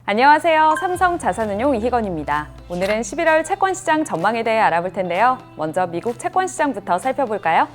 안녕하세요. 삼성자산운용 이희건입니다. 오늘은 11월 채권시장 전망에 대해 알아볼 텐데요. 먼저 미국 채권시장부터 살펴볼까요?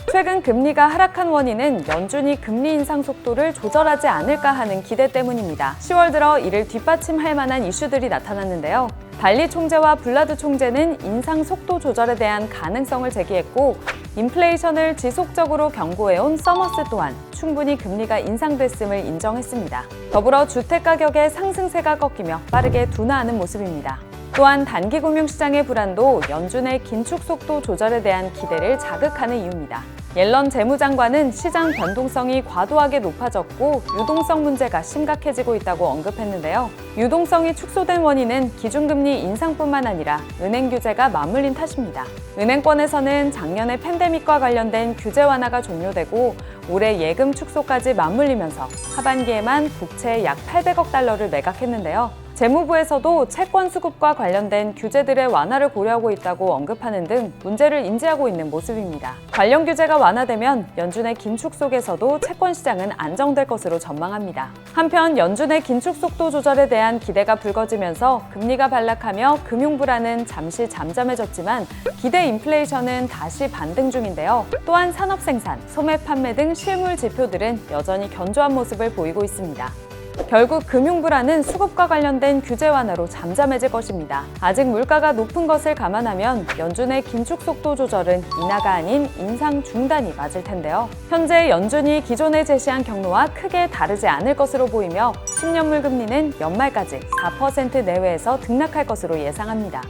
최근 금리가 하락한 원인은 연준이 금리 인상 속도를 조절하지 않을까 하는 기대 때문입니다. 10월 들어 이를 뒷받침할 만한 이슈들이 나타났는데요. 발리 총재와 블라드 총재는 인상 속도 조절에 대한 가능성을 제기했고, 인플레이션을 지속적으로 경고해온 서머스 또한 충분히 금리가 인상됐음을 인정했습니다. 더불어 주택가격의 상승세가 꺾이며 빠르게 둔화하는 모습입니다. 또한 단기 금융시장의 불안도 연준의 긴축 속도 조절에 대한 기대를 자극하는 이유입니다. 옐런 재무장관은 시장 변동성이 과도하게 높아졌고 유동성 문제가 심각해지고 있다고 언급했는데요. 유동성이 축소된 원인은 기준금리 인상뿐만 아니라 은행 규제가 맞물린 탓입니다. 은행권에서는 작년에 팬데믹과 관련된 규제 완화가 종료되고 올해 예금 축소까지 맞물리면서 하반기에만 국채 약 800억 달러를 매각했는데요. 재무부에서도 채권 수급과 관련된 규제들의 완화를 고려하고 있다고 언급하는 등 문제를 인지하고 있는 모습입니다. 관련 규제가 완화되면 연준의 긴축 속에서도 채권 시장은 안정될 것으로 전망합니다. 한편 연준의 긴축 속도 조절에 대한 기대가 불거지면서 금리가 반락하며 금융 불안은 잠시 잠잠해졌지만 기대 인플레이션은 다시 반등 중인데요. 또한 산업 생산, 소매 판매 등 실물 지표들은 여전히 견조한 모습을 보이고 있습니다. 결국 금융 불안은 수급과 관련된 규제 완화로 잠잠해질 것입니다. 아직 물가가 높은 것을 감안하면 연준의 긴축 속도 조절은 인하가 아닌 인상 중단이 맞을 텐데요. 현재 연준이 기존에 제시한 경로와 크게 다르지 않을 것으로 보이며 10년물 금리는 연말까지 4% 내외에서 등락할 것으로 예상합니다.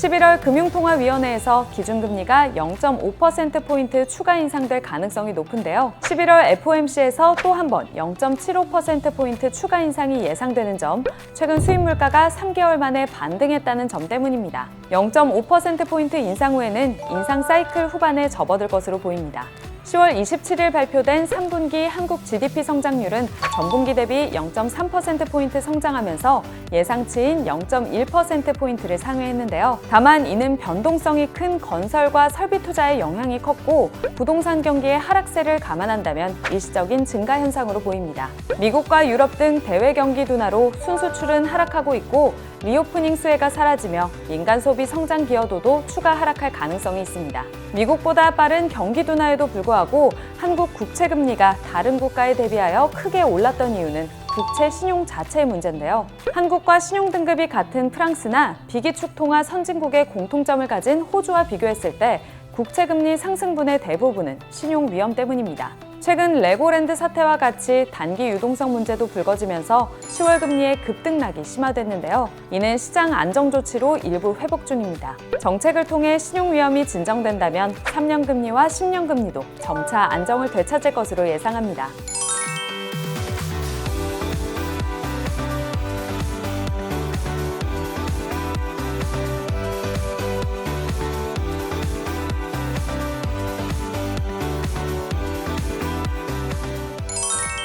11월 금융통화위원회에서 기준금리가 0.5%포인트 추가 인상될 가능성이 높은데요. 11월 FOMC에서 또 한 번 0.75%포인트 추가 인상이 예상되는 점, 최근 수입 물가가 3개월 만에 반등했다는 점 때문입니다. 0.5%포인트 인상 후에는 인상 사이클 후반에 접어들 것으로 보입니다. 10월 27일 발표된 3분기 한국 GDP 성장률은 전분기 대비 0.3%포인트 성장하면서 예상치인 0.1%포인트를 상회했는데요. 다만 이는 변동성이 큰 건설과 설비 투자에 영향이 컸고 부동산 경기의 하락세를 감안한다면 일시적인 증가 현상으로 보입니다. 미국과 유럽 등 대외 경기 둔화로 순수출은 하락하고 있고 리오프닝 수혜가 사라지며 민간 소비 성장 기여도도 추가 하락할 가능성이 있습니다. 미국보다 빠른 경기 둔화에도 불구하고 한국 국채 금리가 다른 국가에 대비하여 크게 올랐던 이유는 국채 신용 자체의 문제인데요. 한국과 신용 등급이 같은 프랑스나 비기축 통화 선진국의 공통점을 가진 호주와 비교했을 때 국채 금리 상승분의 대부분은 신용 위험 때문입니다. 최근 레고랜드 사태와 같이 단기 유동성 문제도 불거지면서 10월 금리의 급등락이 심화됐는데요. 이는 시장 안정 조치로 일부 회복 중입니다. 정책을 통해 신용 위험이 진정된다면 3년 금리와 10년 금리도 점차 안정을 되찾을 것으로 예상합니다.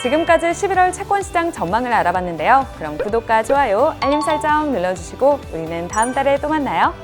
지금까지 11월 채권시장 전망을 알아봤는데요. 그럼 구독과 좋아요, 알림 설정 눌러주시고 우리는 다음 달에 또 만나요.